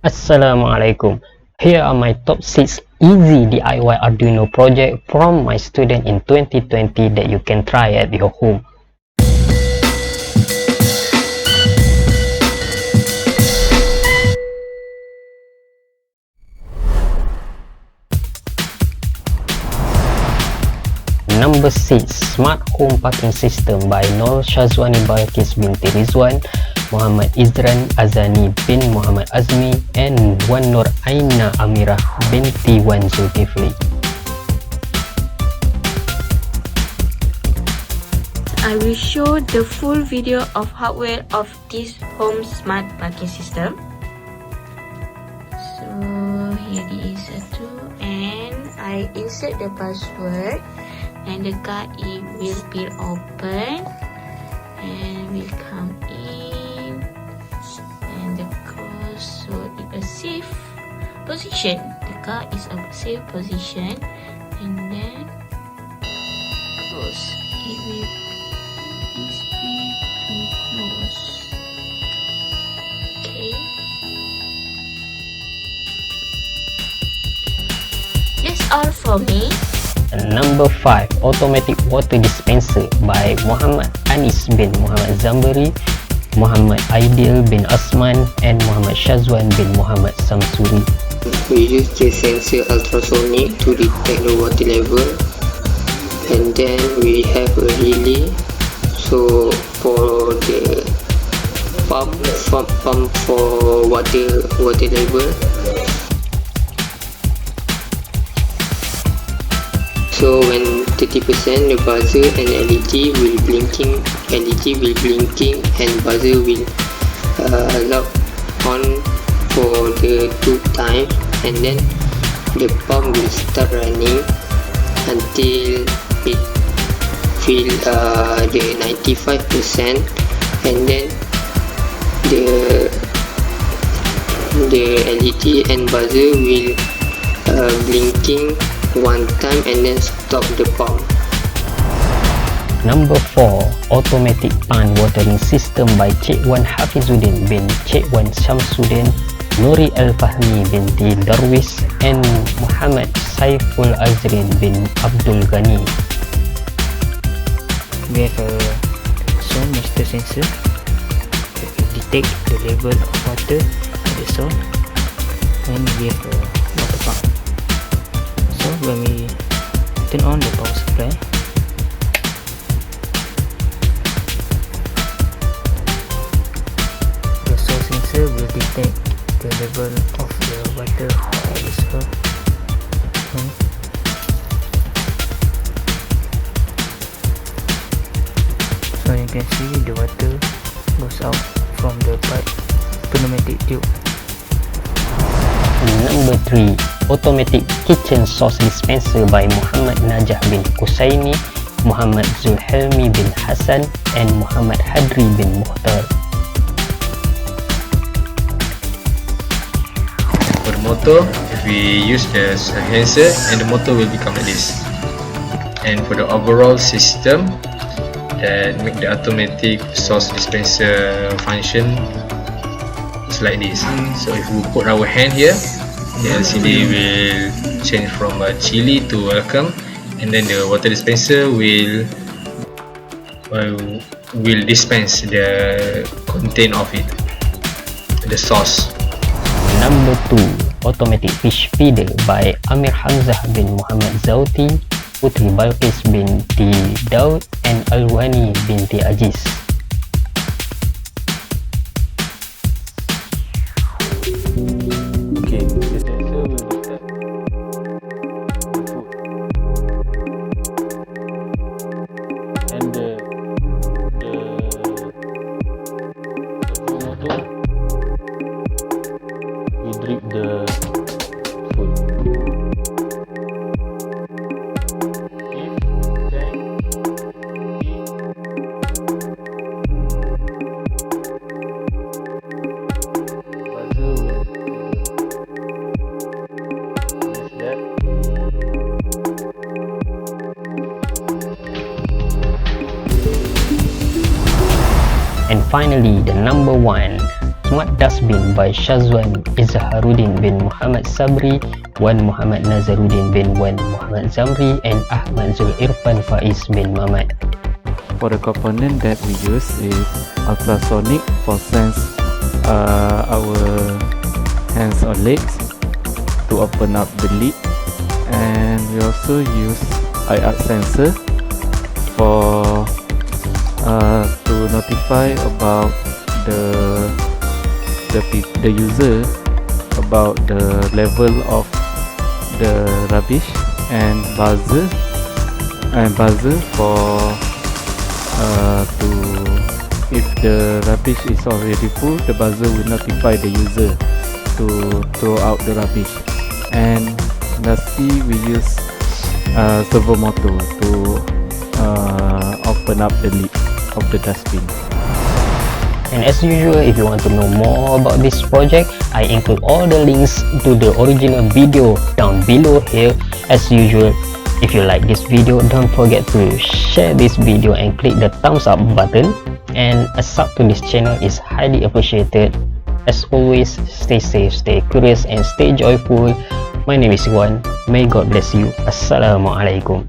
Assalamualaikum. Here are my top 6 easy DIY Arduino project from my student in 2020 that you can try at your home. Number 6. Smart Home Parking System by SHAZWANY BALQIS binti RIDZWAN, Muhammad IZZRAN AZANI bin Muhammad AZMI, and Wan Nur AINNA AMIRAH binti Wan ZULKIFLI. I will show the full video of hardware of this home smart parking system. So here is a tool, and I insert the password, and the car it will be open and will come in, and the close, so it a safe position. The car is a safe position, and then close. It will close. Okay. That's all for me. Number 5. Automatic Water Dispenser by Muhammad Anis bin Muhammad ZAMBERI, Muhammad AIDIEL bin ASMAN, and Muhammad SHAZWAN bin Muhammad SHAMSURI. We use the sensor ultrasonic to detect the water level, and then we have a relay. So for the pump for water level. So when 30%, the buzzer and LED will blinking, and buzzer will lock on for the 2 times, and then the pump will start running until it fill the 95%, and then the LED and buzzer will blinking 1 time and then stop the pump. Number 4. Automatic Plant Watering System by Cik Wan HAFIZUDDIN bin Cik Wan SYAMSUDIN, NORI ELFAHMI binti DARWIS, and Muhammad SAIFUL AZRIN bin ABDUL GHANI. We have a sound master sensor that will detect the level of water at the sound, and we have a water pump. So when we turn on the power supply, the sound sensor will detect the level of the water at the sound. So you can see the water goes out from the pipe pneumatic tube. Number 3. Automatic Kitchen Sauce Dispenser by Muhammad NAJAH bin KUSAINI, Muhammad Zulkifli bin Hassan, and Muhammad Hadri bin Muhtar. For the motor, if we use the sensor, and the motor will become like this. And for the overall system that make the automatic sauce dispenser function, it's like this. So if we put our hand here, the LCD will change from chili to welcome, and then the water dispenser will dispense the content of it, the sauce. Number 2. Automatic Fish Feeder by Amir Hamzah bin Muhammad Zauti, Putri Balqis binti Daud, and Alwani binti Aziz. Okay, the sensor will detect the food, and the motor will drip the food. And finally, the number 1. Smart Dustbin by SHAZWAN Izharuddin bin Muhammad Sabri, Wan Muhammad Nazaruddin bin Wan Muhammad Zamri, and Ahmad Zulkifli Faiz bin Muhammad. For the component that we use is ultrasonic for sense our hands or legs to open up the lid, and we also use IR sensor for to notify about the user about the level of the rubbish, and buzzer for to if the rubbish is already full, the buzzer will notify the user to throw out the rubbish. And lastly, we use servo motor to open up the lid of the dustbin. And as usual, if you want to know more about this project, I include all the links to the original video down below here. As usual, if you like this video, don't forget to share this video and click the thumbs up button, and a sub to this channel is highly appreciated. As always, stay safe, stay curious, and stay joyful. My name is Wan. May God bless you. Assalamualaikum.